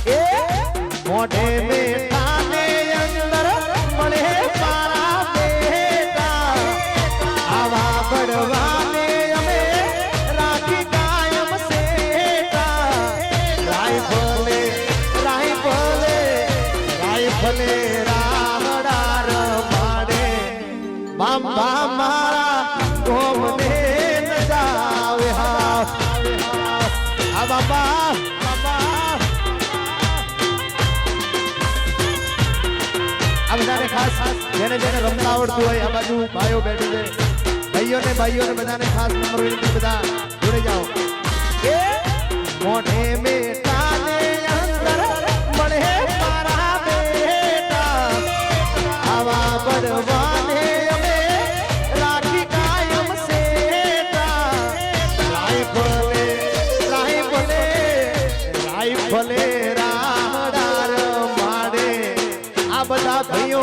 मोढे में थाने अंदर मळे मारा बेटा आवा बड़वाने अमे राखी कायम सेटा राइफले रामडार माडे बाबा मारा गोमने न जावे हा बाबा खास जेने जेने रमता आवड़तुं होय आ बाजू भाईओ बैठे छे भाईओ ने बधाने खास नंबर विनती बधा जुड़ी जाओ मोढे में ताने अंदर मळे मारा बेटा आवा बड़वाने अमे राखी कायम सेटा राइफले रामडार माडे आ बधा भाईओ